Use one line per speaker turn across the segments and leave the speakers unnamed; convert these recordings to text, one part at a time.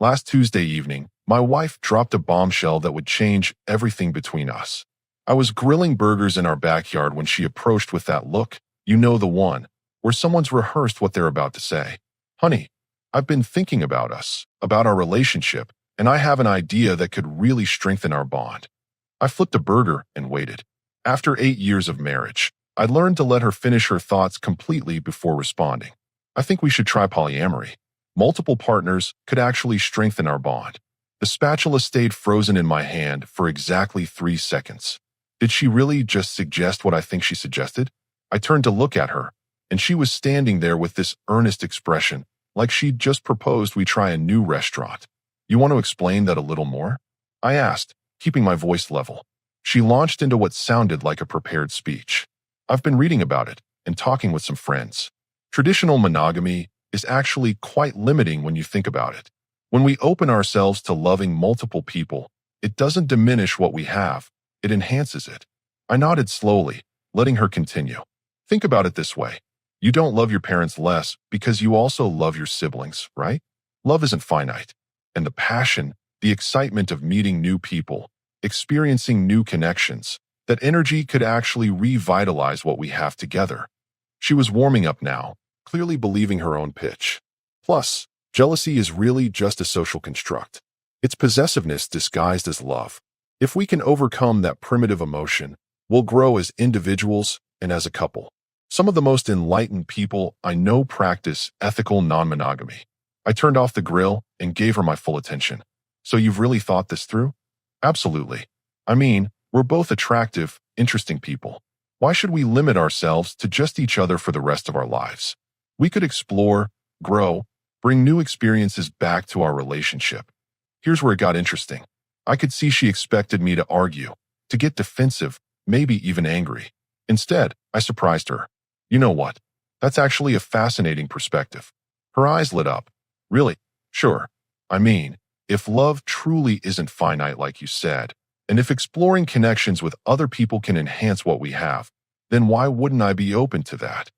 Last Tuesday evening, my wife dropped a bombshell that would change everything between us. I was grilling burgers in our backyard when she approached with that look, you know the one, where someone's rehearsed what they're about to say. Honey, I've been thinking about us, about our relationship, and I have an idea that could really strengthen our bond. I flipped a burger and waited. After 8 years of marriage, I learned to let her finish her thoughts completely before responding. I think we should try polyamory. Multiple partners could actually strengthen our bond. The spatula stayed frozen in my hand for exactly 3 seconds. Did she really just suggest what I think she suggested? I turned to look at her, and she was standing there with this earnest expression, like she'd just proposed we try a new restaurant. You want to explain that a little more? I asked, keeping my voice level. She launched into what sounded like a prepared speech. I've been reading about it and talking with some friends. Traditional monogamy is actually quite limiting when you think about it. When we open ourselves to loving multiple people, it doesn't diminish what we have, it enhances it. I nodded slowly, letting her continue. Think about it this way. You don't love your parents less because you also love your siblings, right? Love isn't finite. And the passion, the excitement of meeting new people, experiencing new connections, that energy could actually revitalize what we have together. She was warming up now, clearly believing her own pitch. Plus, jealousy is really just a social construct. It's possessiveness disguised as love. If we can overcome that primitive emotion, we'll grow as individuals and as a couple. Some of the most enlightened people I know practice ethical non-monogamy. I turned off the grill and gave her my full attention. So you've really thought this through? Absolutely. I mean, we're both attractive, interesting people. Why should we limit ourselves to just each other for the rest of our lives? We could explore, grow, bring new experiences back to our relationship. Here's where it got interesting. I could see she expected me to argue, to get defensive, maybe even angry. Instead, I surprised her. You know what? That's actually a fascinating perspective. Her eyes lit up. Really? Sure. I mean, if love truly isn't finite like you said, and if exploring connections with other people can enhance what we have, then why wouldn't I be open to that?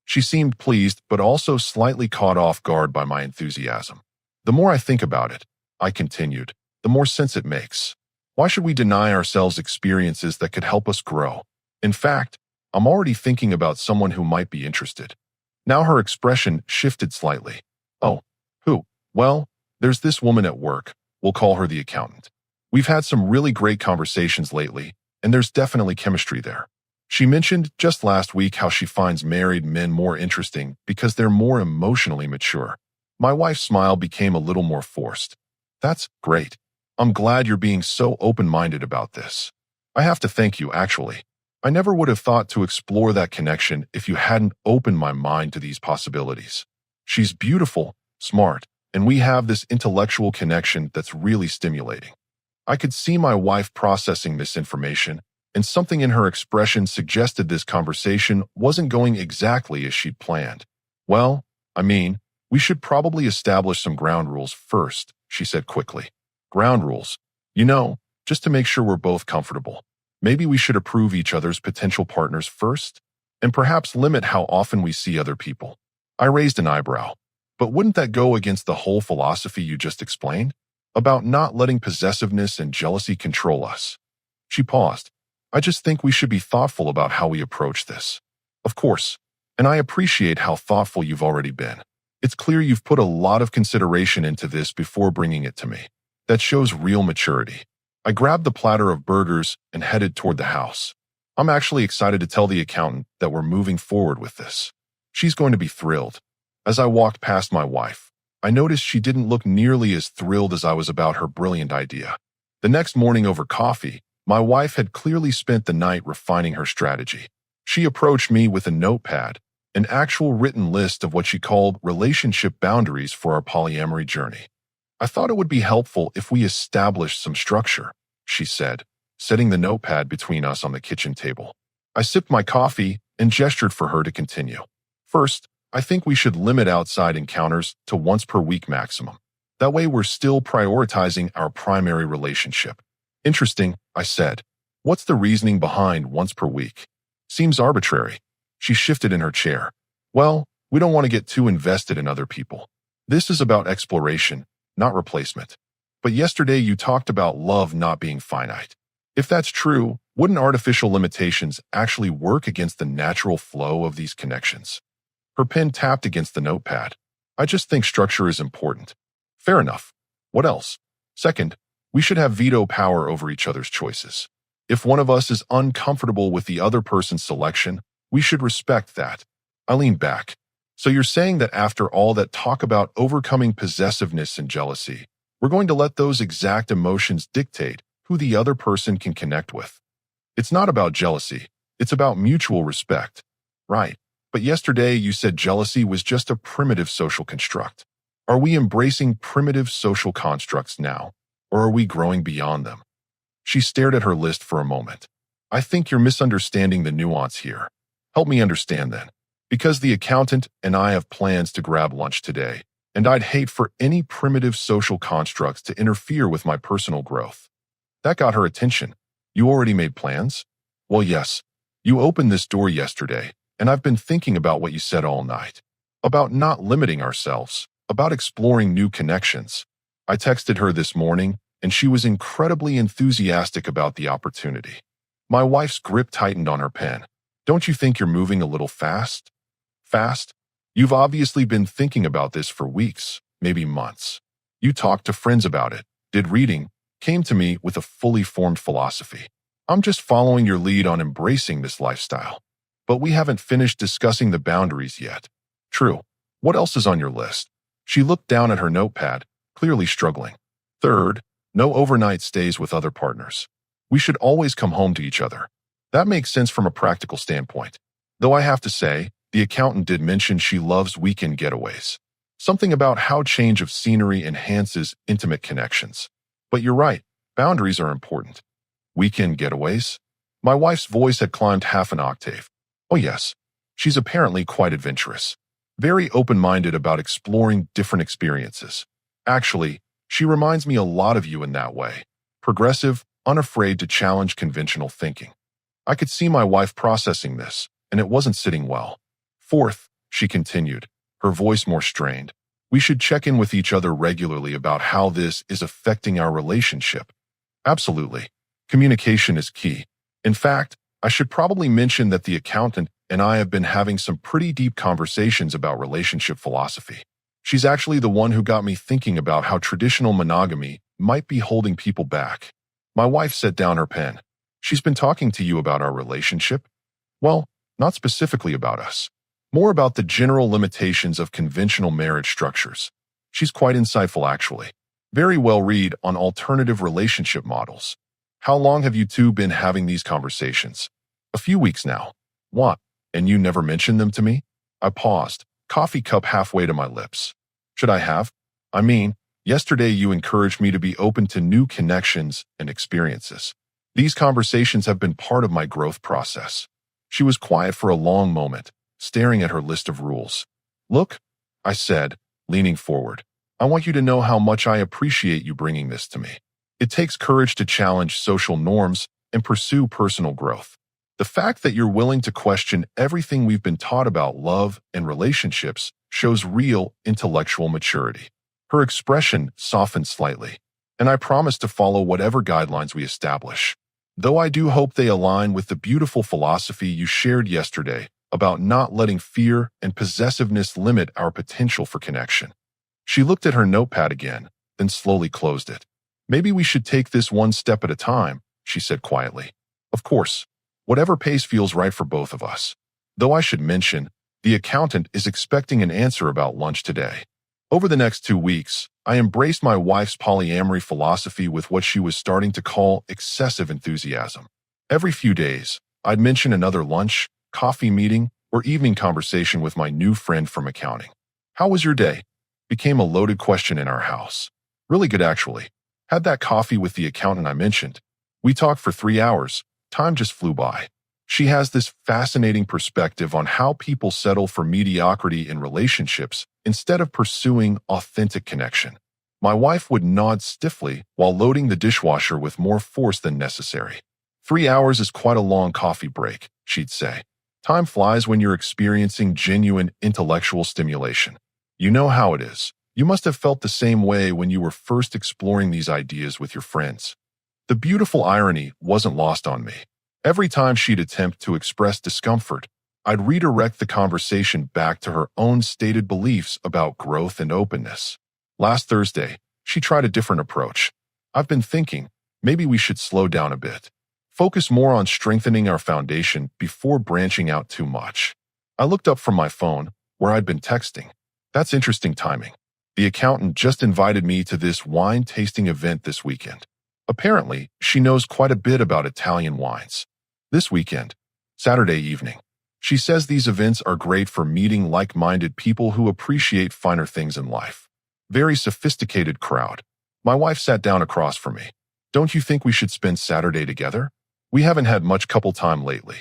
She seemed pleased, but also slightly caught off guard by my enthusiasm. The more I think about it, I continued, the more sense it makes. Why should we deny ourselves experiences that could help us grow? In fact, I'm already thinking about someone who might be interested. Now her expression shifted slightly. Oh, who? Well, there's this woman at work. We'll call her the accountant. We've had some really great conversations lately, and there's definitely chemistry there. She mentioned just last week how she finds married men more interesting because they're more emotionally mature. My wife's smile became a little more forced. That's great. I'm glad you're being so open-minded about this. I have to thank you, actually. I never would have thought to explore that connection if you hadn't opened my mind to these possibilities. She's beautiful, smart, and we have this intellectual connection that's really stimulating. I could see my wife processing this information, and something in her expression suggested this conversation wasn't going exactly as she'd planned. Well, I mean, we should probably establish some ground rules first, she said quickly. Ground rules? You know, just to make sure we're both comfortable. Maybe we should approve each other's potential partners first, and perhaps limit how often we see other people. I raised an eyebrow. But wouldn't that go against the whole philosophy you just explained? About not letting possessiveness and jealousy control us. She paused. I just think we should be thoughtful about how we approach this. Of course, and I appreciate how thoughtful you've already been. It's clear you've put a lot of consideration into this before bringing it to me. That shows real maturity. I grabbed the platter of burgers and headed toward the house. I'm actually excited to tell the accountant that we're moving forward with this. She's going to be thrilled. As I walked past my wife, I noticed she didn't look nearly as thrilled as I was about her brilliant idea. The next morning over coffee, my wife had clearly spent the night refining her strategy. She approached me with a notepad, an actual written list of what she called relationship boundaries for our polyamory journey. I thought it would be helpful if we established some structure, she said, setting the notepad between us on the kitchen table. I sipped my coffee and gestured for her to continue. First, I think we should limit outside encounters to once per week maximum. That way we're still prioritizing our primary relationship. Interesting, I said. What's the reasoning behind once per week? Seems arbitrary. She shifted in her chair. Well, we don't want to get too invested in other people. This is about exploration, not replacement. But yesterday you talked about love not being finite. If that's true, wouldn't artificial limitations actually work against the natural flow of these connections? Her pen tapped against the notepad. I just think structure is important. Fair enough. What else? Second, we should have veto power over each other's choices. If one of us is uncomfortable with the other person's selection, we should respect that. I leaned back. So you're saying that after all that talk about overcoming possessiveness and jealousy, we're going to let those exact emotions dictate who the other person can connect with? It's not about jealousy. It's about mutual respect. Right. But yesterday you said jealousy was just a primitive social construct. Are we embracing primitive social constructs now, or are we growing beyond them? She stared at her list for a moment. I think you're misunderstanding the nuance here. Help me understand then. Because the accountant and I have plans to grab lunch today, and I'd hate for any primitive social constructs to interfere with my personal growth. That got her attention. You already made plans? Well, yes. You opened this door yesterday, and I've been thinking about what you said all night. About not limiting ourselves, about exploring new connections. I texted her this morning, and she was incredibly enthusiastic about the opportunity. My wife's grip tightened on her pen. Don't you think you're moving a little fast? Fast? You've obviously been thinking about this for weeks, maybe months. You talked to friends about it, did reading, came to me with a fully formed philosophy. I'm just following your lead on embracing this lifestyle. But we haven't finished discussing the boundaries yet. True. What else is on your list? She looked down at her notepad, clearly struggling. Third, no overnight stays with other partners. We should always come home to each other. That makes sense from a practical standpoint. Though I have to say, the accountant did mention she loves weekend getaways. Something about how change of scenery enhances intimate connections. But you're right, boundaries are important. Weekend getaways? My wife's voice had climbed half an octave. Oh yes, she's apparently quite adventurous. Very open-minded about exploring different experiences. Actually, she reminds me a lot of you in that way. Progressive, unafraid to challenge conventional thinking. I could see my wife processing this, and it wasn't sitting well. Fourth, she continued, her voice more strained, we should check in with each other regularly about how this is affecting our relationship. Absolutely. Communication is key. In fact, I should probably mention that the accountant and I have been having some pretty deep conversations about relationship philosophy. She's actually the one who got me thinking about how traditional monogamy might be holding people back. My wife set down her pen. She's been talking to you about our relationship? Well, not specifically about us. More about the general limitations of conventional marriage structures. She's quite insightful, actually. Very well read on alternative relationship models. How long have you two been having these conversations? A few weeks now. What? And you never mentioned them to me? I paused, coffee cup halfway to my lips. Should I have? I mean, yesterday you encouraged me to be open to new connections and experiences. These conversations have been part of my growth process. She was quiet for a long moment, staring at her list of rules. Look, I said, leaning forward. I want you to know how much I appreciate you bringing this to me. It takes courage to challenge social norms and pursue personal growth. The fact that you're willing to question everything we've been taught about love and relationships shows real intellectual maturity. Her expression softened slightly, and I promise to follow whatever guidelines we establish. Though I do hope they align with the beautiful philosophy you shared yesterday about not letting fear and possessiveness limit our potential for connection. She looked at her notepad again, then slowly closed it. Maybe we should take this one step at a time, she said quietly. Of course, whatever pace feels right for both of us. Though I should mention, the accountant is expecting an answer about lunch today. Over the next 2 weeks, I embraced my wife's polyamory philosophy with what she was starting to call excessive enthusiasm. Every few days, I'd mention another lunch, coffee meeting, or evening conversation with my new friend from accounting. How was your day? Became a loaded question in our house. Really good, actually. Had that coffee with the accountant I mentioned. We talked for 3 hours. Time just flew by. She has this fascinating perspective on how people settle for mediocrity in relationships instead of pursuing authentic connection. My wife would nod stiffly while loading the dishwasher with more force than necessary. 3 hours is quite a long coffee break, she'd say. Time flies when you're experiencing genuine intellectual stimulation. You know how it is. You must have felt the same way when you were first exploring these ideas with your friends. The beautiful irony wasn't lost on me. Every time she'd attempt to express discomfort, I'd redirect the conversation back to her own stated beliefs about growth and openness. Last Thursday, she tried a different approach. I've been thinking, maybe we should slow down a bit. Focus more on strengthening our foundation before branching out too much. I looked up from my phone, where I'd been texting. That's interesting timing. The accountant just invited me to this wine tasting event this weekend. Apparently, she knows quite a bit about Italian wines. This weekend, Saturday evening. She says these events are great for meeting like-minded people who appreciate finer things in life. Very sophisticated crowd. My wife sat down across from me. Don't you think we should spend Saturday together? We haven't had much couple time lately.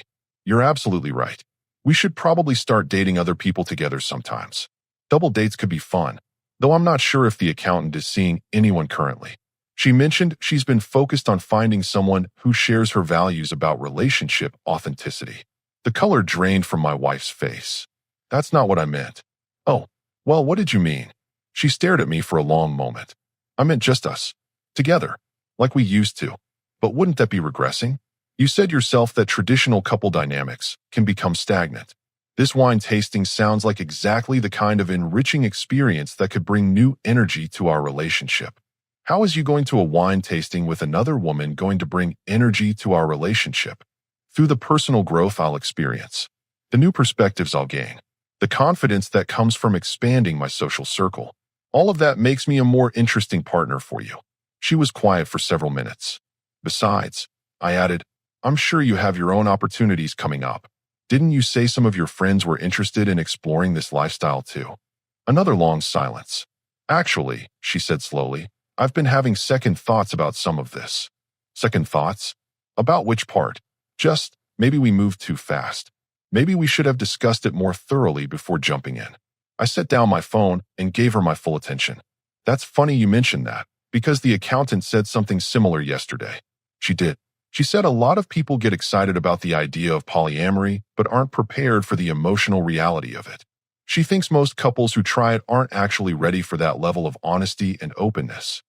You're absolutely right. We should probably start dating other people together sometimes. Double dates could be fun, though I'm not sure if the accountant is seeing anyone currently. She mentioned she's been focused on finding someone who shares her values about relationship authenticity. The color drained from my wife's face. That's not what I meant. Oh, well, what did you mean? She stared at me for a long moment. I meant just us. Together. Like we used to. But wouldn't that be regressing? You said yourself that traditional couple dynamics can become stagnant. This wine tasting sounds like exactly the kind of enriching experience that could bring new energy to our relationship. How is you going to a wine tasting with another woman going to bring energy to our relationship? Through the personal growth I'll experience, the new perspectives I'll gain, the confidence that comes from expanding my social circle. All of that makes me a more interesting partner for you. She was quiet for several minutes. Besides, I added, I'm sure you have your own opportunities coming up. Didn't you say some of your friends were interested in exploring this lifestyle too? Another long silence. Actually, she said slowly, I've been having second thoughts about some of this. Second thoughts? About which part? Just, maybe we moved too fast. Maybe we should have discussed it more thoroughly before jumping in. I set down my phone and gave her my full attention. That's funny you mentioned that, because the accountant said something similar yesterday. She did. She said a lot of people get excited about the idea of polyamory, but aren't prepared for the emotional reality of it. She thinks most couples who try it aren't actually ready for that level of honesty and openness.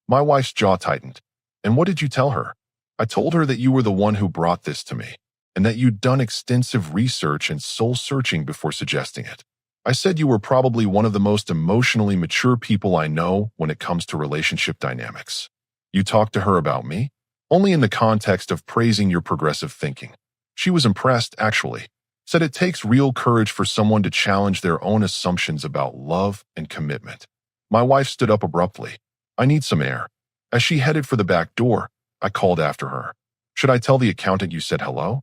My wife's jaw tightened. And what did you tell her? I told her that you were the one who brought this to me, and that you'd done extensive research and soul-searching before suggesting it. I said you were probably one of the most emotionally mature people I know when it comes to relationship dynamics. You talked to her about me? Only in the context of praising your progressive thinking. She was impressed, actually. Said it takes real courage for someone to challenge their own assumptions about love and commitment. My wife stood up abruptly. I need some air. As she headed for the back door, I called after her. Should I tell the accountant you said hello?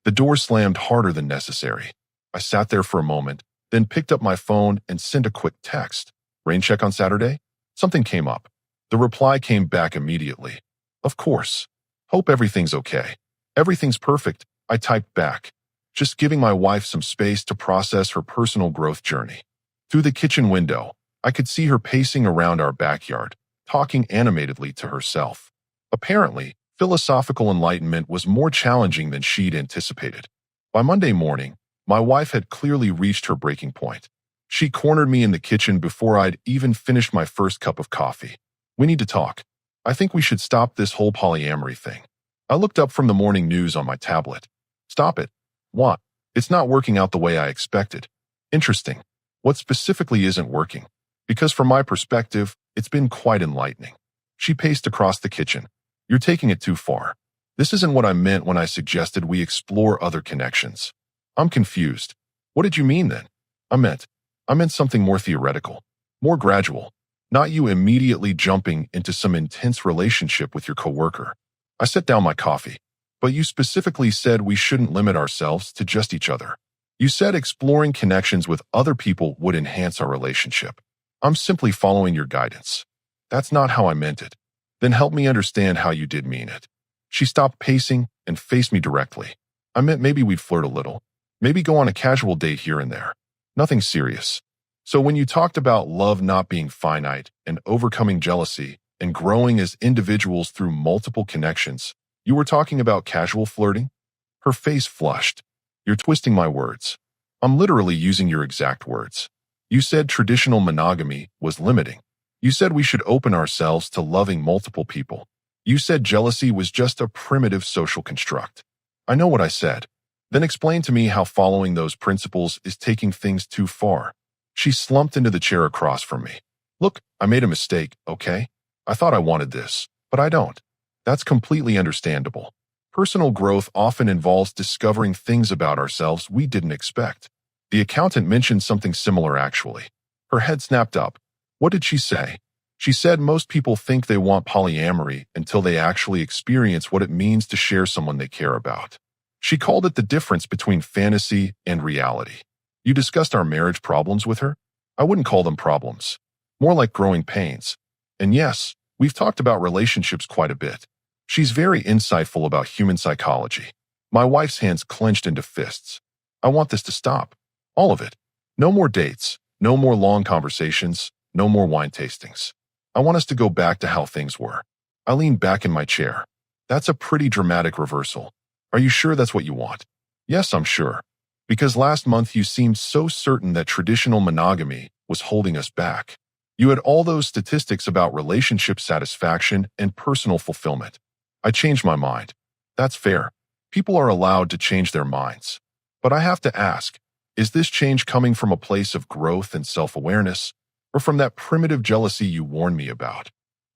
The door slammed harder than necessary. I sat there for a moment, then picked up my phone and sent a quick text. Rain check on Saturday? Something came up. The reply came back immediately. Of course. Hope everything's okay. Everything's perfect, I typed back, just giving my wife some space to process her personal growth journey. Through the kitchen window, I could see her pacing around our backyard, talking animatedly to herself. Apparently, philosophical enlightenment was more challenging than she'd anticipated. By Monday morning, my wife had clearly reached her breaking point. She cornered me in the kitchen before I'd even finished my first cup of coffee. We need to talk. I think we should stop this whole polyamory thing. I looked up from the morning news on my tablet. Stop it. What? It's not working out the way I expected. Interesting. What specifically isn't working? Because from my perspective, it's been quite enlightening. She paced across the kitchen. You're taking it too far. This isn't what I meant when I suggested we explore other connections. I'm confused. What did you mean then? I meant something more theoretical, more gradual. Not you immediately jumping into some intense relationship with your coworker. I set down my coffee. But you specifically said we shouldn't limit ourselves to just each other. You said exploring connections with other people would enhance our relationship. I'm simply following your guidance. That's not how I meant it. Then help me understand how you did mean it. She stopped pacing and faced me directly. I meant maybe we'd flirt a little. Maybe go on a casual date here and there. Nothing serious. So when you talked about love not being finite and overcoming jealousy and growing as individuals through multiple connections, you were talking about casual flirting? Her face flushed. You're twisting my words. I'm literally using your exact words. You said traditional monogamy was limiting. You said we should open ourselves to loving multiple people. You said jealousy was just a primitive social construct. I know what I said. Then explain to me how following those principles is taking things too far. She slumped into the chair across from me. Look, I made a mistake, okay? I thought I wanted this, but I don't. That's completely understandable. Personal growth often involves discovering things about ourselves we didn't expect. The accountant mentioned something similar actually. Her head snapped up. What did she say? She said most people think they want polyamory until they actually experience what it means to share someone they care about. She called it the difference between fantasy and reality. You discussed our marriage problems with her? I wouldn't call them problems. More like growing pains. And yes, we've talked about relationships quite a bit. She's very insightful about human psychology. My wife's hands clenched into fists. I want this to stop. All of it. No more dates. No more long conversations. No more wine tastings. I want us to go back to how things were. I leaned back in my chair. That's a pretty dramatic reversal. Are you sure that's what you want? Yes, I'm sure. Because last month you seemed so certain that traditional monogamy was holding us back. You had all those statistics about relationship satisfaction and personal fulfillment. I changed my mind. That's fair. People are allowed to change their minds. But I have to ask, is this change coming from a place of growth and self-awareness, or from that primitive jealousy you warned me about?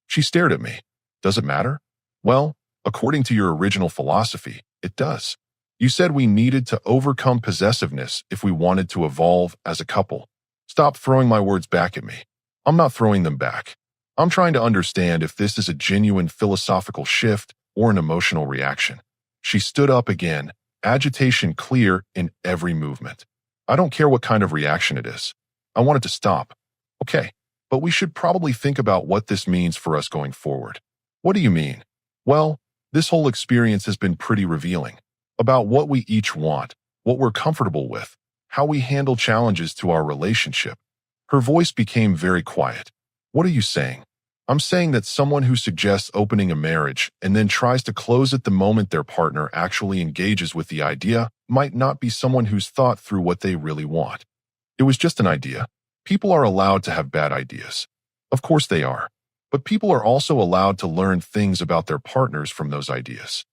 She stared at me. Does it matter? Well, according to your original philosophy, it does. You said we needed to overcome possessiveness if we wanted to evolve as a couple. Stop throwing my words back at me. I'm not throwing them back. I'm trying to understand if this is a genuine philosophical shift or an emotional reaction. She stood up again, agitation clear in every movement. I don't care what kind of reaction it is. I want it to stop. Okay, but we should probably think about what this means for us going forward. What do you mean? Well, this whole experience has been pretty revealing about what we each want, what we're comfortable with, how we handle challenges to our relationship. Her voice became very quiet. What are you saying? I'm saying that someone who suggests opening a marriage and then tries to close it the moment their partner actually engages with the idea might not be someone who's thought through what they really want. It was just an idea. People are allowed to have bad ideas. Of course they are. But people are also allowed to learn things about their partners from those ideas.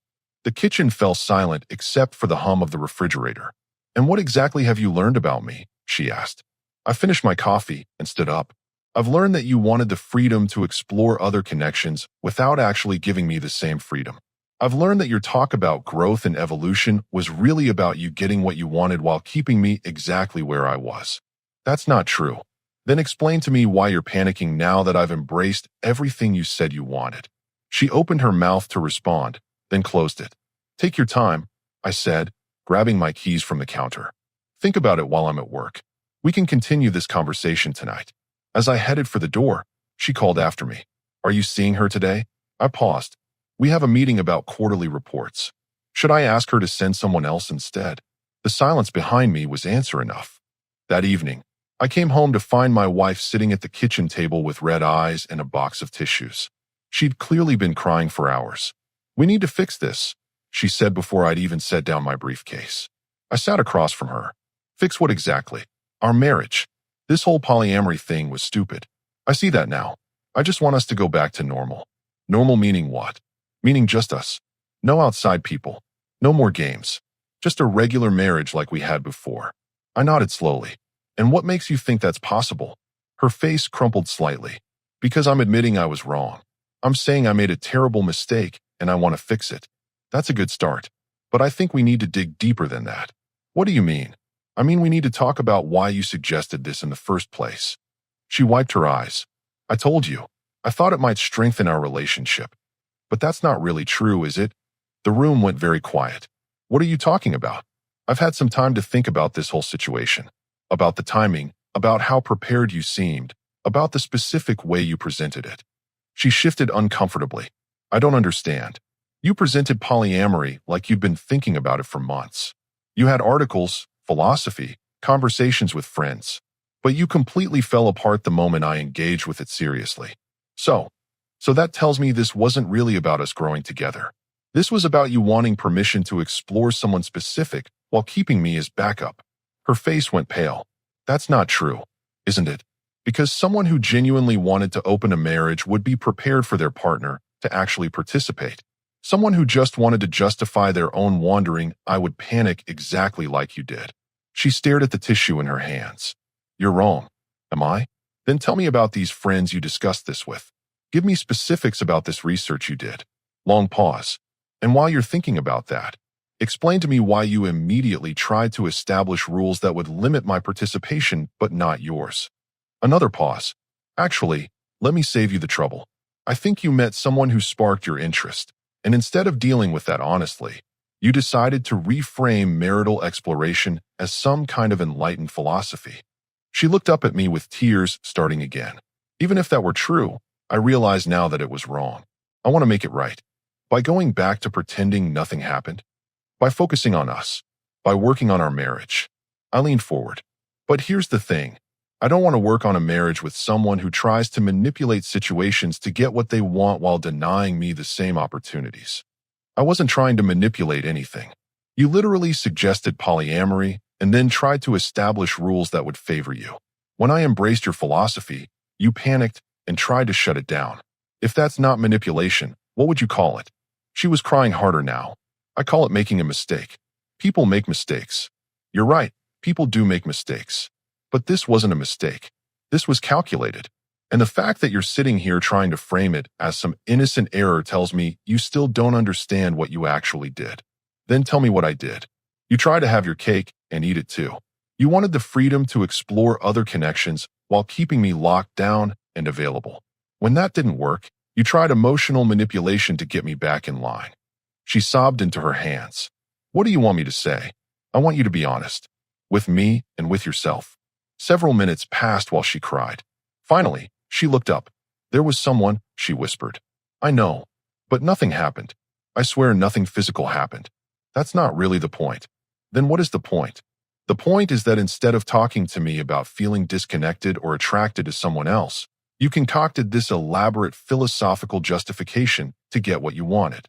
The kitchen fell silent except for the hum of the refrigerator. And what exactly have you learned about me? She asked. I finished my coffee and stood up. I've learned that you wanted the freedom to explore other connections without actually giving me the same freedom. I've learned that your talk about growth and evolution was really about you getting what you wanted while keeping me exactly where I was. That's not true. Then explain to me why you're panicking now that I've embraced everything you said you wanted. She opened her mouth to respond, then closed it. Take your time, I said, grabbing my keys from the counter. Think about it while I'm at work. We can continue this conversation tonight. As I headed for the door, she called after me. Are you seeing her today? I paused. We have a meeting about quarterly reports. Should I ask her to send someone else instead? The silence behind me was answer enough. That evening, I came home to find my wife sitting at the kitchen table with red eyes and a box of tissues. She'd clearly been crying for hours. We need to fix this, she said before I'd even set down my briefcase. I sat across from her. Fix what exactly? Our marriage. This whole polyamory thing was stupid. I see that now. I just want us to go back to normal. Normal meaning what? Meaning just us. No outside people. No more games. Just a regular marriage like we had before. I nodded slowly. And what makes you think that's possible? Her face crumpled slightly. Because I'm admitting I was wrong. I'm saying I made a terrible mistake and I want to fix it. That's a good start. But I think we need to dig deeper than that. What do you mean? I mean, we need to talk about why you suggested this in the first place. She wiped her eyes. I told you. I thought it might strengthen our relationship. But that's not really true, is it? The room went very quiet. What are you talking about? I've had some time to think about this whole situation. About the timing, about how prepared you seemed, about the specific way you presented it. She shifted uncomfortably. I don't understand. You presented polyamory like you'd been thinking about it for months. You had articles, philosophy, conversations with friends. But you completely fell apart the moment I engaged with it seriously. So that tells me this wasn't really about us growing together. This was about you wanting permission to explore someone specific while keeping me as backup. Her face went pale. That's not true. isn't it? Because someone who genuinely wanted to open a marriage would be prepared for their partner to actually participate. Someone who just wanted to justify their own wandering, I would panic exactly like you did. She stared at the tissue in her hands. You're wrong. Am I? Then tell me about these friends you discussed this with. Give me specifics about this research you did. Long pause. And while you're thinking about that, explain to me why you immediately tried to establish rules that would limit my participation but not yours. Another pause. Actually, let me save you the trouble. I think you met someone who sparked your interest, and instead of dealing with that honestly, you decided to reframe marital exploration as some kind of enlightened philosophy. She looked up at me with tears starting again. Even if that were true, I realize now that it was wrong. I want to make it right. By going back to pretending nothing happened, by focusing on us, by working on our marriage. I leaned forward. But here's the thing. I don't want to work on a marriage with someone who tries to manipulate situations to get what they want while denying me the same opportunities. I wasn't trying to manipulate anything. You literally suggested polyamory and then tried to establish rules that would favor you. When I embraced your philosophy, you panicked and tried to shut it down. If that's not manipulation, what would you call it? She was crying harder now. I call it making a mistake. People make mistakes. You're right, people do make mistakes. But this wasn't a mistake. This was calculated. And the fact that you're sitting here trying to frame it as some innocent error tells me you still don't understand what you actually did. Then tell me what I did. You tried to have your cake and eat it too. You wanted the freedom to explore other connections while keeping me locked down and available. When that didn't work, you tried emotional manipulation to get me back in line. She sobbed into her hands. What do you want me to say? I want you to be honest. With me and with yourself. Several minutes passed while she cried. Finally, she looked up. There was someone, she whispered. I know. But nothing happened. I swear nothing physical happened. That's not really the point. Then what is the point? The point is that instead of talking to me about feeling disconnected or attracted to someone else, you concocted this elaborate philosophical justification to get what you wanted.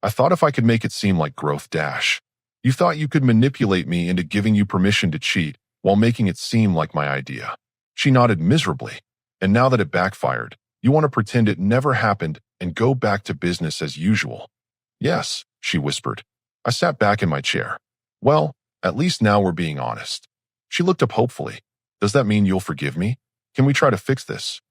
I thought if I could make it seem like growth dash. You thought you could manipulate me into giving you permission to cheat while making it seem like my idea. She nodded miserably. And now that it backfired, you want to pretend it never happened and go back to business as usual. Yes, she whispered. I sat back in my chair. Well, at least now we're being honest. She looked up hopefully. Does that mean you'll forgive me? Can we try to fix this?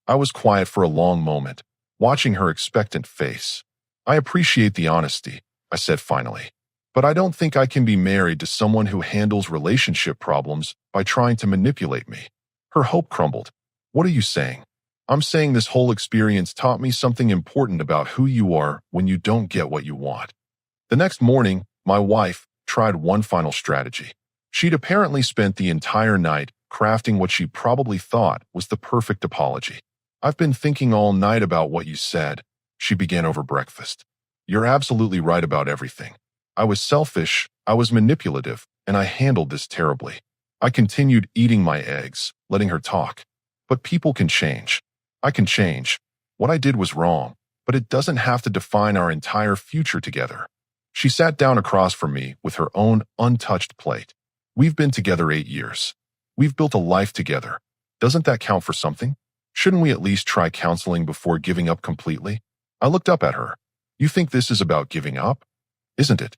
I was quiet for a long moment, watching her expectant face. I appreciate the honesty, I said finally. But I don't think I can be married to someone who handles relationship problems by trying to manipulate me. Her hope crumbled. What are you saying? I'm saying this whole experience taught me something important about who you are when you don't get what you want. The next morning, my wife tried one final strategy. She'd apparently spent the entire night crafting what she probably thought was the perfect apology. I've been thinking all night about what you said, she began over breakfast. You're absolutely right about everything. I was selfish, I was manipulative, and I handled this terribly. I continued eating my eggs, letting her talk. But people can change. I can change. What I did was wrong, but it doesn't have to define our entire future together. She sat down across from me with her own untouched plate. We've been together 8 years. We've built a life together. Doesn't that count for something? Shouldn't we at least try counseling before giving up completely? I looked up at her. You think this is about giving up? Isn't it?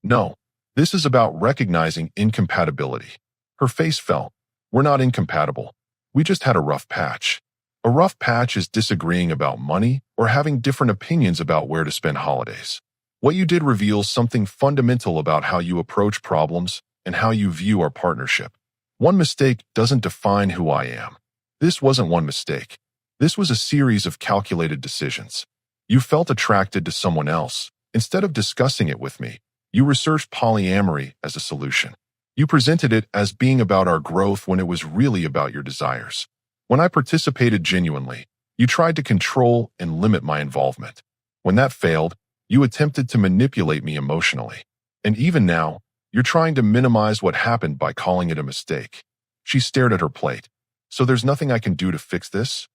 No. This is about recognizing incompatibility. Her face fell. We're not incompatible. We just had a rough patch. A rough patch is disagreeing about money or having different opinions about where to spend holidays. What you did reveals something fundamental about how you approach problems and how you view our partnership. One mistake doesn't define who I am. This wasn't one mistake. This was a series of calculated decisions. You felt attracted to someone else. Instead of discussing it with me, you researched polyamory as a solution. You presented it as being about our growth when it was really about your desires. When I participated genuinely, you tried to control and limit my involvement. When that failed, you attempted to manipulate me emotionally. And even now, you're trying to minimize what happened by calling it a mistake. She stared at her plate. So there's nothing I can do to fix this?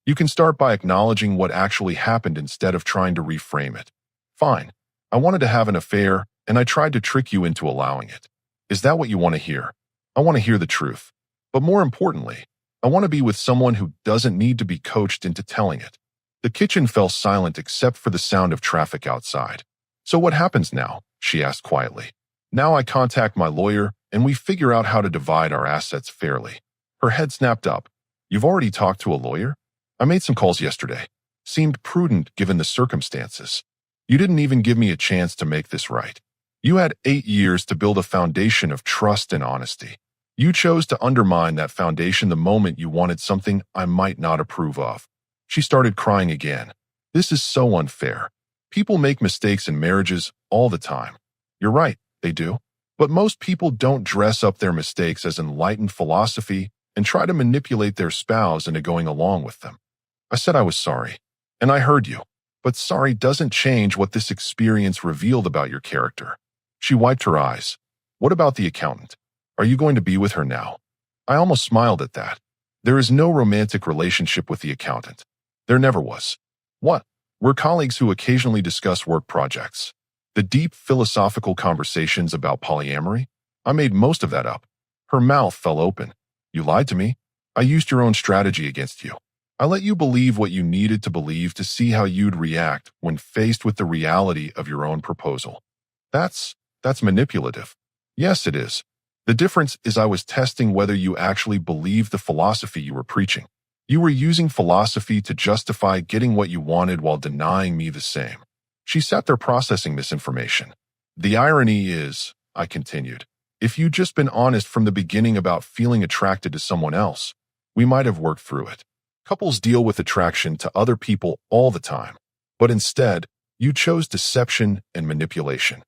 You can start by acknowledging what actually happened instead of trying to reframe it. Fine. I wanted to have an affair, and I tried to trick you into allowing it. Is that what you want to hear? I want to hear the truth. But more importantly, I want to be with someone who doesn't need to be coached into telling it. The kitchen fell silent except for the sound of traffic outside. So what happens now? She asked quietly. Now I contact my lawyer and we figure out how to divide our assets fairly. Her head snapped up. You've already talked to a lawyer? I made some calls yesterday. Seemed prudent given the circumstances. You didn't even give me a chance to make this right. You had 8 years to build a foundation of trust and honesty. You chose to undermine that foundation the moment you wanted something I might not approve of. She started crying again. This is so unfair. People make mistakes in marriages all the time. You're right, they do. But most people don't dress up their mistakes as enlightened philosophy and try to manipulate their spouse into going along with them. I said I was sorry, and I heard you. But sorry doesn't change what this experience revealed about your character. She wiped her eyes. What about the accountant? Are you going to be with her now? I almost smiled at that. There is no romantic relationship with the accountant. There never was. What? We're colleagues who occasionally discuss work projects. The deep philosophical conversations about polyamory? I made most of that up. Her mouth fell open. You lied to me. I used your own strategy against you. I let you believe what you needed to believe to see how you'd react when faced with the reality of your own proposal. That's manipulative. Yes, it is. The difference is I was testing whether you actually believed the philosophy you were preaching. You were using philosophy to justify getting what you wanted while denying me the same. She sat there processing this information. The irony is, I continued, if you'd just been honest from the beginning about feeling attracted to someone else, we might have worked through it. Couples deal with attraction to other people all the time, but instead, you chose deception and manipulation.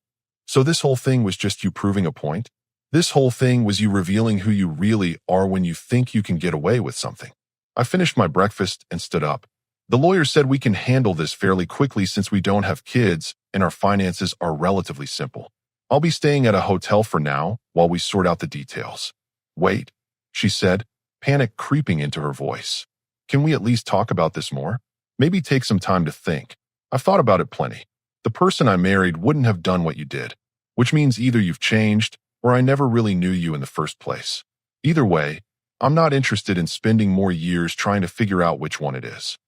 So this whole thing was just you proving a point? This whole thing was you revealing who you really are when you think you can get away with something. I finished my breakfast and stood up. The lawyer said we can handle this fairly quickly since we don't have kids and our finances are relatively simple. I'll be staying at a hotel for now while we sort out the details. Wait, she said, panic creeping into her voice. Can we at least talk about this more? Maybe take some time to think. I've thought about it plenty. The person I married wouldn't have done what you did, which means either you've changed or I never really knew you in the first place. Either way, I'm not interested in spending more years trying to figure out which one it is.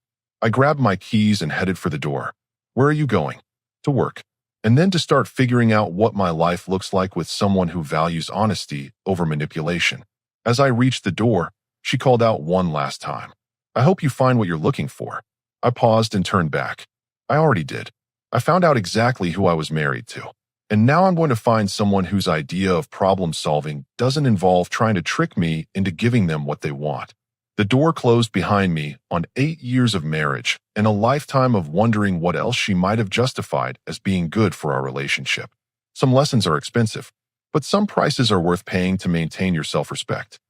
I grabbed my keys and headed for the door. Where are you going? To work. And then to start figuring out what my life looks like with someone who values honesty over manipulation. As I reached the door, she called out one last time. I hope you find what you're looking for. I paused and turned back. I already did. I found out exactly who I was married to. And now I'm going to find someone whose idea of problem solving doesn't involve trying to trick me into giving them what they want. The door closed behind me on 8 years of marriage and a lifetime of wondering what else she might have justified as being good for our relationship. Some lessons are expensive, but some prices are worth paying to maintain your self-respect.